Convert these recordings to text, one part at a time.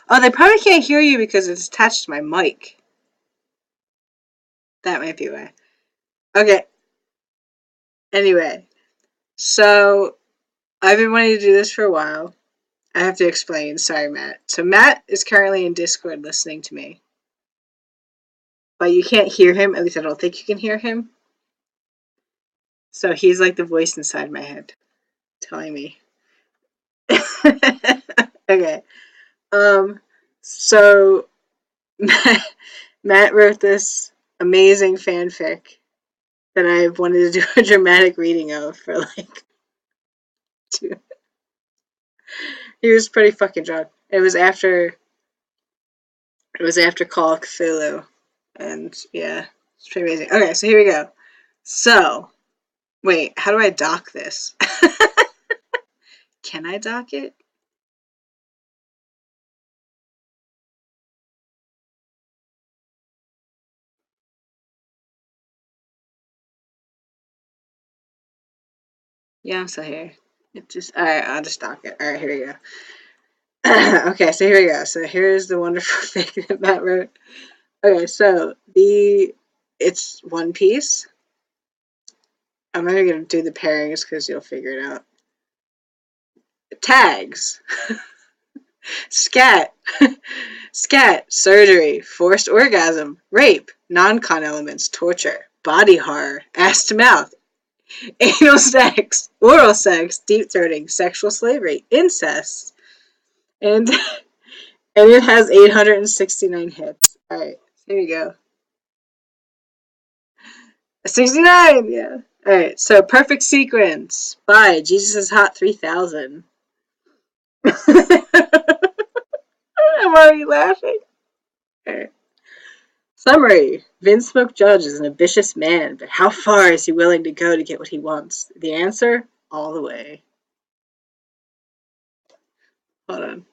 Oh, they probably can't hear you because it's attached to my mic. That might be why. Okay. Anyway, so I've been wanting to do this for a while. I have to explain. Sorry, Matt. So Matt is currently in Discord listening to me. But you can't hear him. At least I don't think you can hear him. So he's like the voice inside my head telling me. Okay. So Matt wrote this amazing fanfic that I've wanted to do a dramatic reading of for like two. He was pretty fucking drunk. It was after Call of Cthulhu. And yeah, it's pretty amazing. Okay, so here we go. So, wait, how do I dock this? Can I dock it? Yeah, I'm still here. It just alright, I'll just dock it. Alright, here we go. Okay, so here we go. So here's the wonderful fic that Matt wrote. Okay, so it's One Piece. I'm not even gonna do the pairings because you'll figure it out. Tags. Scat. Scat. Surgery. Forced orgasm. Rape. Non-con elements. Torture. Body horror. Ass to mouth. Anal sex. Oral sex. Deep throating. Sexual slavery. Incest. And it has 869 hits. Alright, here we go. 69, yeah. Alright, so Perfect Sequence by Jesus is Hot 3000. I'm already laughing. Alright. Summary. Vince Smoke Judge is an ambitious man, but how far is he willing to go to get what he wants? The answer? All the way. Hold on.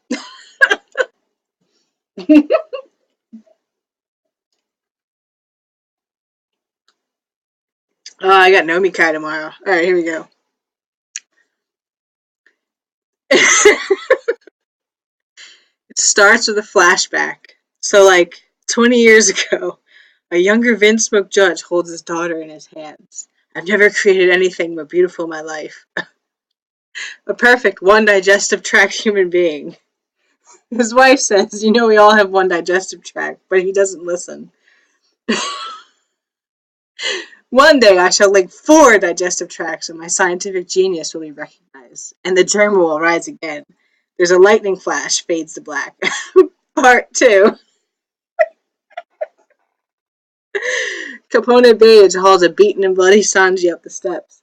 Oh, I got Nomikai tomorrow. Alright, here we go. It starts with a flashback. So, like, 20 years ago, a younger Vince Smoke Judge holds his daughter in his hands. I've never created anything more beautiful in my life. A perfect one digestive tract human being. His wife says, you know, we all have one digestive tract, but he doesn't listen. One day I shall link 4 digestive tracts and my scientific genius will be recognized, and the germ will rise again. There's a lightning flash, fades to black. Part 2. Capone Beige hauls a beaten and bloody Sanji up the steps.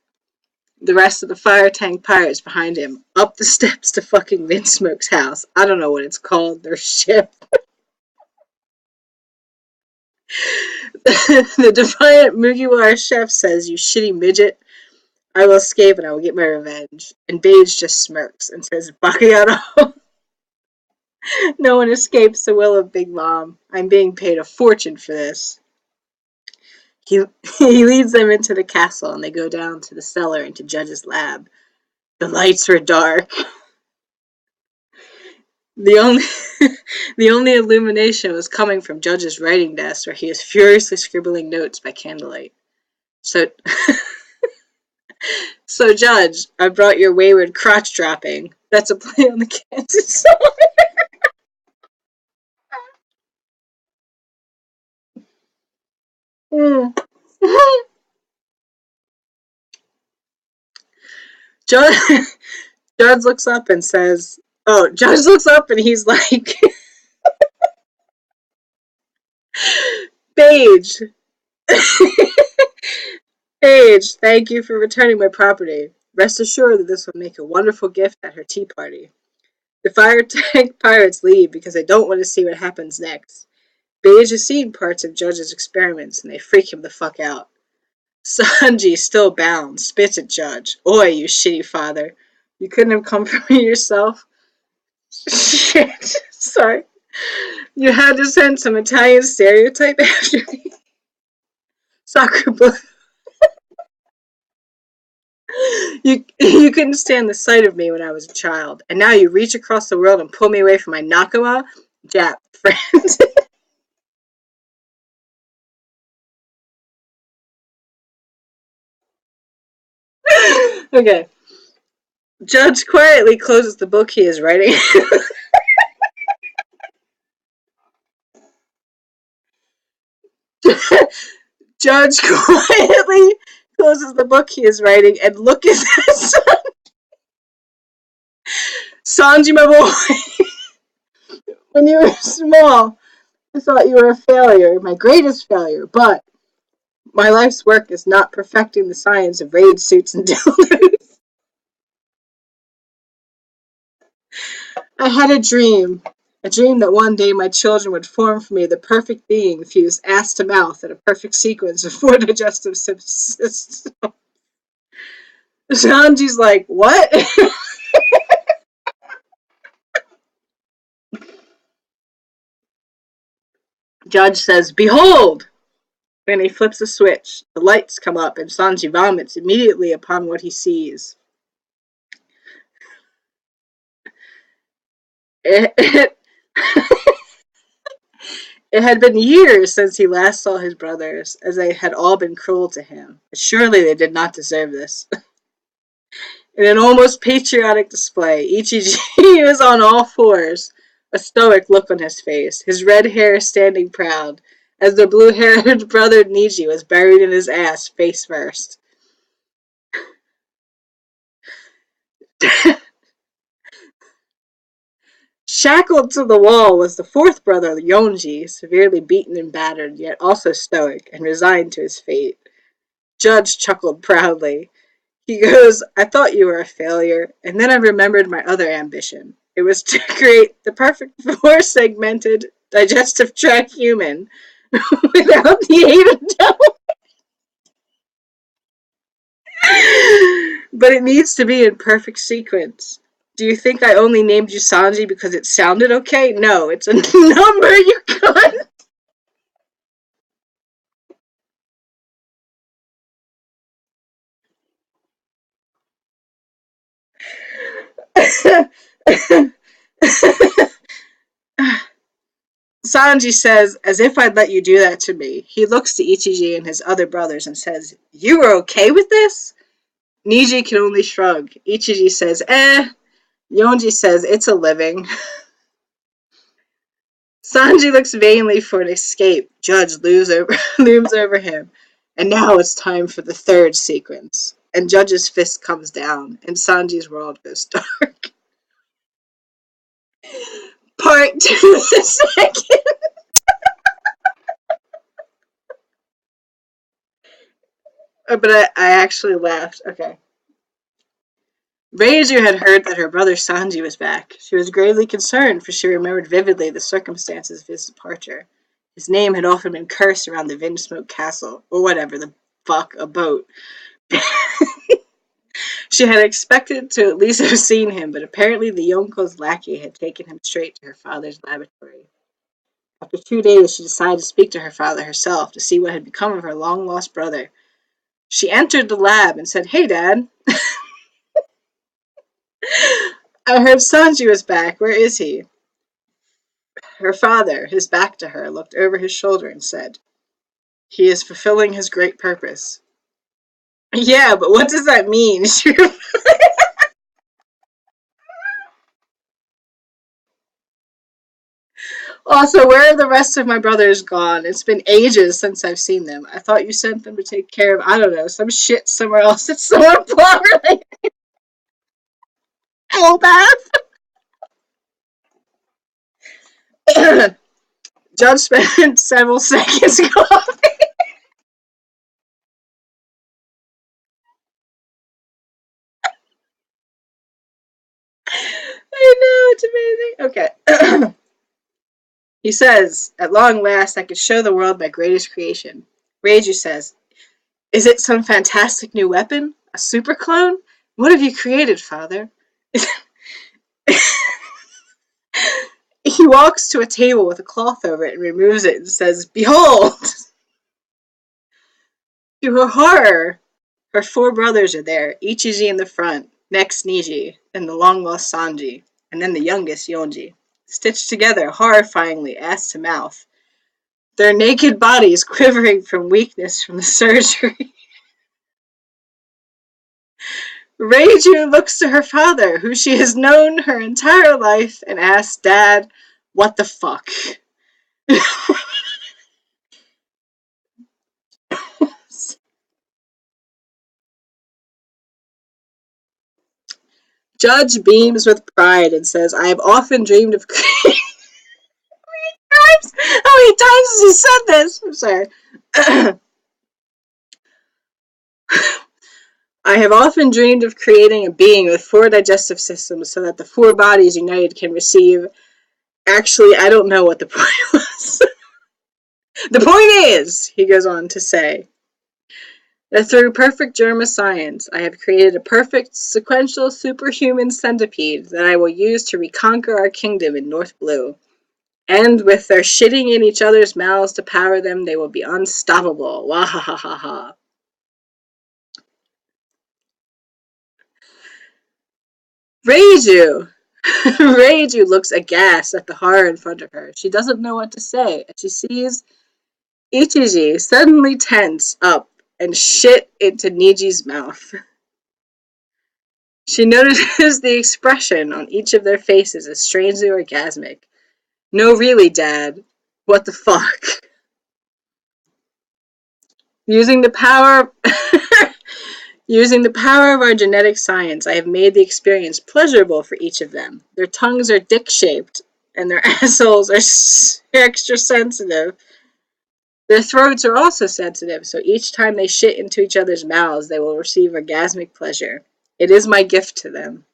The rest of the fire tank pirates behind him, up the steps to fucking Vince Smoke's house. I don't know what it's called, their ship. The defiant Mugiwara chef says, you shitty midget, I will escape and I will get my revenge. And Beige just smirks and says, Bakuyato. No one escapes the will of Big Mom. I'm being paid a fortune for this. He leads them into the castle and they go down to the cellar into Judge's lab. The lights were dark. The only the only illumination was coming from Judge's writing desk where he is furiously scribbling notes by candlelight. So So Judge, I brought your wayward crotch dropping. That's a play on the Kansas song. Judge, Judge looks up and says, oh, Judge looks up and he's like, Paige. Paige, thank you for returning my property. Rest assured that this will make a wonderful gift at her tea party. The fire tank pirates leave because they don't want to see what happens next. Beige has seen parts of Judge's experiments and they freak him the fuck out. Sanji, still bound, spits at Judge. Oi, you shitty father. You couldn't have come for me yourself? Shit. Sorry. You had to send some Italian stereotype after me. Sakura. You couldn't stand the sight of me when I was a child, and now you reach across the world and pull me away from my Nakama? Jap, friend. Okay. Judge quietly closes the book he is writing. Judge quietly closes the book he is writing and looks at Sanji, my boy. When you were small, I thought you were a failure, my greatest failure, but my life's work is not perfecting the science of raid suits and dildos. I had a dream that one day my children would form for me the perfect being fused ass to mouth in a perfect sequence of four digestive systems. Sanji's like, what? Judge says, behold! When he flips a switch, the lights come up and Sanji vomits immediately upon what he sees. It, it had been years since he last saw his brothers, as they had all been cruel to him. But surely they did not deserve this. In an almost patriotic display, Ichiji was on all fours, a stoic look on his face, his red hair standing proud, as the blue-haired brother Niji was buried in his ass face first. Shackled to the wall was the fourth brother, Yonji, severely beaten and battered, yet also stoic and resigned to his fate. Judge chuckled proudly. He goes, I thought you were a failure, and then I remembered my other ambition. It was to create the perfect four-segmented digestive tract human without the aid of doubt. But it needs to be in perfect sequence. Do you think I only named you Sanji because it sounded okay? No, it's a number, you cunt. Sanji says, as if I'd let you do that to me. He looks to Ichiji and his other brothers and says, you were okay with this? Niji can only shrug. Ichiji says, eh. Yonji says, it's a living. Sanji looks vainly for an escape. Judge looms over him. And now it's time for the third sequence. And Judge's fist comes down, and Sanji's world goes dark. Part 2 the second. But I actually laughed. Okay. Reiju had heard that her brother Sanji was back. She was gravely concerned, for she remembered vividly the circumstances of his departure. His name had often been cursed around the Windsmoke Castle, or whatever the fuck, a boat. She had expected to at least have seen him, but apparently the Yonko's lackey had taken him straight to her father's laboratory. After 2 days, she decided to speak to her father herself to see what had become of her long-lost brother. She entered the lab and said, hey, Dad. I heard Sanji was back. Where is he? Her father, his back to her, looked over his shoulder and said, he is fulfilling his great purpose. Yeah, but what does that mean? Also, where are the rest of my brothers gone? It's been ages since I've seen them. I thought you sent them to take care of, I don't know, some shit somewhere else. It's so important. Hellbath. Judge spent several seconds coughing. I know, it's amazing. Okay. He says, at long last, I could show the world my greatest creation. Reiju says, is it some fantastic new weapon? A super clone? What have you created, father? He walks to a table with a cloth over it and removes it and says, behold! To her horror, her four brothers are there, Ichiji in the front, next Niji, then the long-lost Sanji, and then the youngest, Yonji. stitched together horrifyingly, ass to mouth. Their naked bodies quivering from weakness from the surgery. Reiju looks to her father, who she has known her entire life, and asks, Dad, what the fuck? Judge beams with pride and says, I have often dreamed of how many times has he said this? I'm sorry. I have often dreamed of creating a being with 4 digestive systems so that the 4 bodies united can receive. Actually, I don't know what the point was. The point is, he goes on to say, that through perfect germ science, I have created a perfect, sequential, superhuman centipede that I will use to reconquer our kingdom in North Blue. And with their shitting in each other's mouths to power them, they will be unstoppable. Wahahaha. Reiju! Reiju looks aghast at the horror in front of her. She doesn't know what to say as she sees Ichiji suddenly tense up and shit into Niji's mouth. She notices the expression on each of their faces is strangely orgasmic. No, really, Dad. What the fuck? Using the power Using the power of our genetic science, I have made the experience pleasurable for each of them. Their tongues are dick-shaped, and their assholes are extra sensitive. Their throats are also sensitive, so each time they shit into each other's mouths, they will receive orgasmic pleasure. It is my gift to them.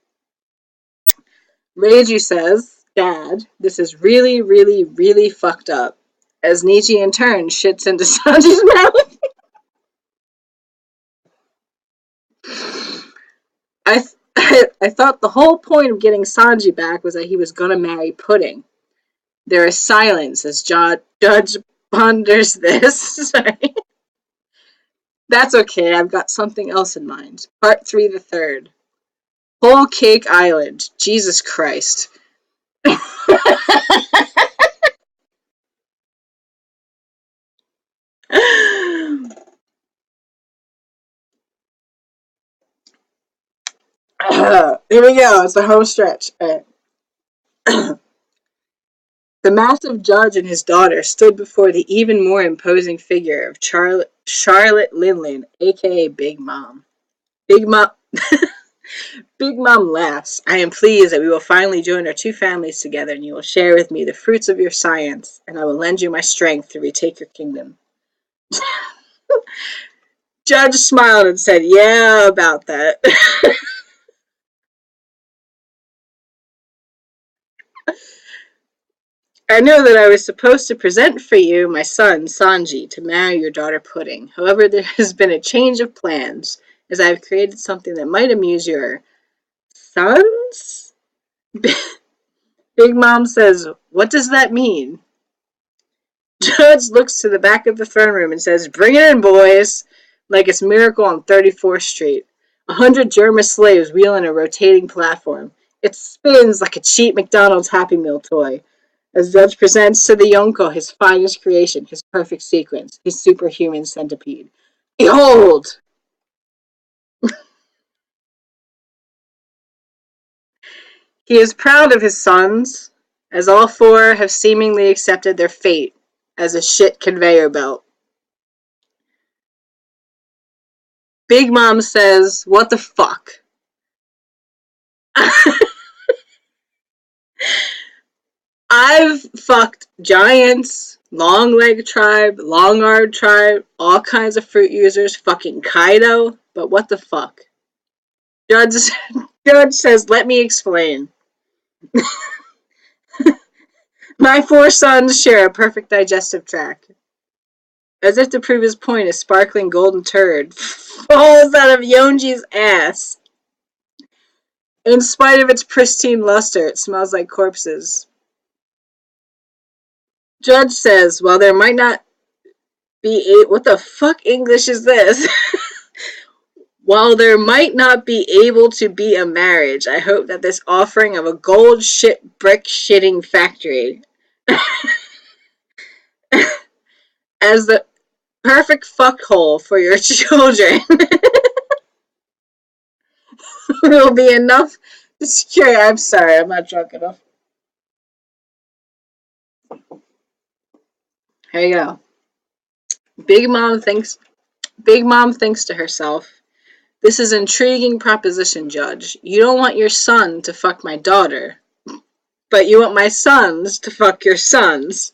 Reiju says, Dad, this is really, really, really fucked up. As Niji in turn shits into Sanji's mouth. I thought the whole point of getting Sanji back was that he was gonna marry Pudding. There is silence as Judge ponders this. Sorry. That's okay, I've got something else in mind. Part 3, the third. Whole Cake Island. Jesus Christ. Here we go. It's the home stretch. The massive judge and his daughter stood before the even more imposing figure of Charlotte Linlin, aka Big Mom. Big Mom. Big Mom laughs. I am pleased that we will finally join our 2 families together, and you will share with me the fruits of your science, and I will lend you my strength to retake your kingdom. Judge smiled and said, Yeah, about that. I know that I was supposed to present for you my son, Sanji, to marry your daughter, Pudding. However, there has been a change of plans, as I have created something that might amuse your sons? Big Mom says, What does that mean? Judge looks to the back of the throne room and says, Bring it in, boys! Like it's Miracle on 34th Street. 100 German slaves wheeling a rotating platform. It spins like a cheap McDonald's Happy Meal toy. As Judge presents to the Yonko his finest creation, his perfect sequence, his superhuman centipede. Behold! He is proud of his sons, as all 4 have seemingly accepted their fate as a shit conveyor belt. Big Mom says, What the fuck? I've fucked giants, long leg tribe, long arm tribe, all kinds of fruit users, fucking Kaido, but what the fuck? Judge, Judge says, let me explain. My 4 sons share a perfect digestive tract. As if to prove his point, a sparkling golden turd falls out of Yonji's ass. In spite of its pristine luster, it smells like corpses. Judge says, while there might not be what the fuck English is this? While there might not be able to be a marriage, I hope that this offering of a gold shit brick shitting factory as the perfect fuckhole for your children will be enough to secure. I'm sorry, I'm not drunk enough. Here you go. Big Mom thinks. Big Mom thinks to herself, "This is an intriguing proposition, Judge. You don't want your son to fuck my daughter, but you want my sons to fuck your sons.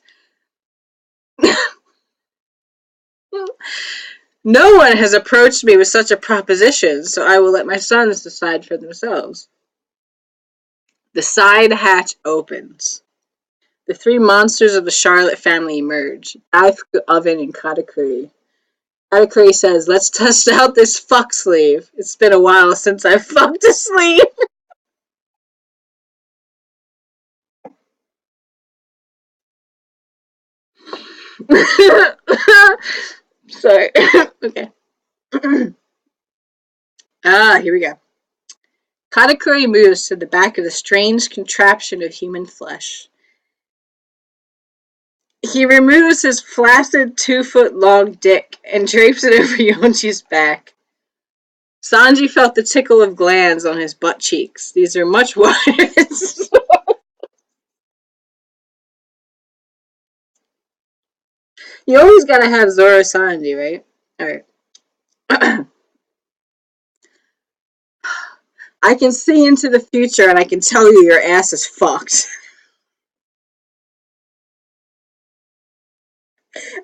No one has approached me with such a proposition, so I will let my sons decide for themselves." The side hatch opens. The three monsters of the Charlotte family emerge: Daisuke, Oven, and Katakuri. Katakuri says, "Let's test out this fuck sleeve. It's been a while since I fucked a sleeve." Sorry. Okay. Here we go. Katakuri moves to the back of the strange contraption of human flesh. He removes his flaccid 2-foot long dick and drapes it over Yonji's back. Sanji felt the tickle of glands on his butt cheeks. These are much wider. You always gotta have Zoro Sanji, right? Alright. I can see into the future and I can tell you your ass is fucked.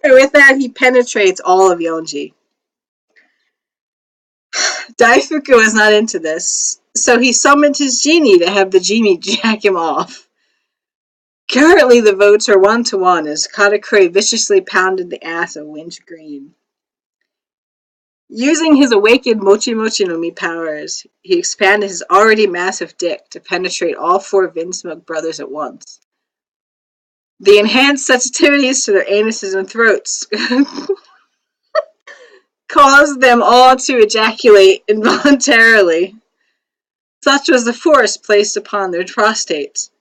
And with that, he penetrates all of Yonji. Daifuku was not into this, so he summoned his genie to have the genie jack him off. Currently, the votes are 1-1 as Katakuri viciously pounded the ass of Winch Green. Using his awakened Mochi Mochi no Mi powers, he expanded his already massive dick to penetrate all four Vinsmoke brothers at once. The enhanced sensitivities to their anuses and throats caused them all to ejaculate involuntarily. Such was the force placed upon their prostates.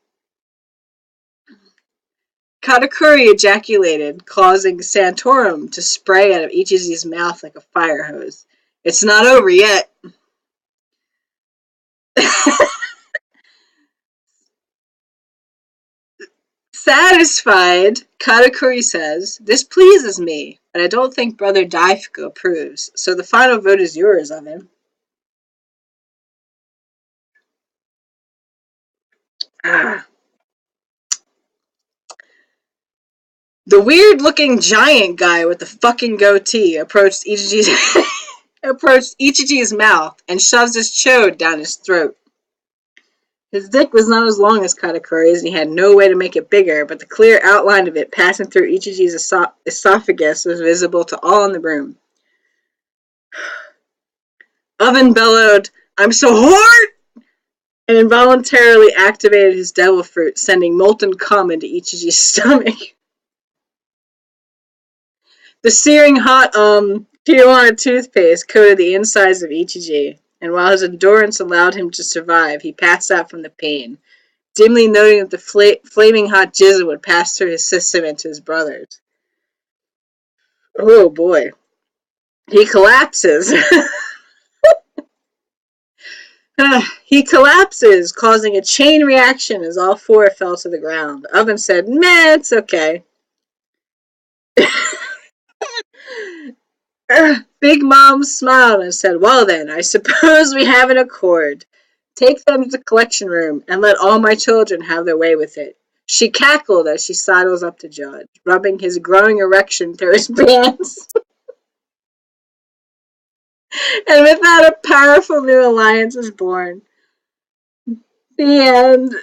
Katakuri ejaculated, causing Santorum to spray out of Ichiji's mouth like a fire hose. It's not over yet. Satisfied, Katakuri says, "This pleases me, but I don't think Brother Daifuku approves, so the final vote is yours, Oven." Ah. The weird-looking giant guy with the fucking goatee approached Ichiji's mouth and shoves his chode down his throat. His dick was not as long as Katakuri's, and he had no way to make it bigger, but the clear outline of it passing through Ichiji's esophagus was visible to all in the room. Oven bellowed, "I'm so hard!" and involuntarily activated his devil fruit, sending molten cum into Ichiji's stomach. The searing hot, Tijuana toothpaste coated the insides of Ichiji, and while his endurance allowed him to survive, he passed out from the pain, dimly noting that the flaming hot jizz would pass through his system into his brother's. Oh boy. He collapses. He collapses, causing a chain reaction as all four fell to the ground. Oven said, "Meh, it's okay." Big Mom smiled and said, "Well then, I suppose we have an accord. Take them to the collection room and let all my children have their way with it." She cackled as she sidles up to Judge, rubbing his growing erection through his pants. And with that, a powerful new alliance is born. The end.